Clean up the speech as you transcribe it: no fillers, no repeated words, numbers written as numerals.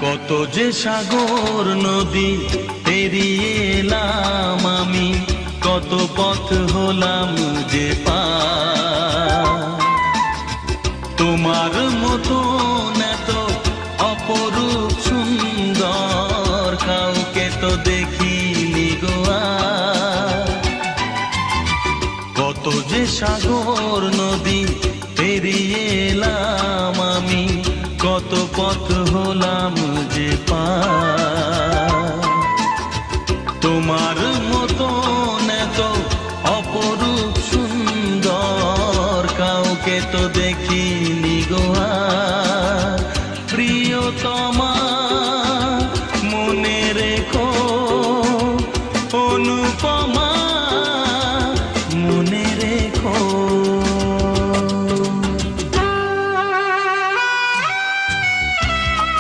কত যে সাগর নদী পেরিয়ে এলাম আমি, কত পথ হলাম যে পার। তোমার মতো এত অপরূপ সুন্দর কাউকে তো দেখিনি গো আর। কত যে সাগর নদী পেরিয়ে এলাম আমি, কত পথ হলাম যে পার। তোমার মতো এত অপরূপ সুন্দর কাউকে তো দেখিনি গো আর। প্রিয়তমা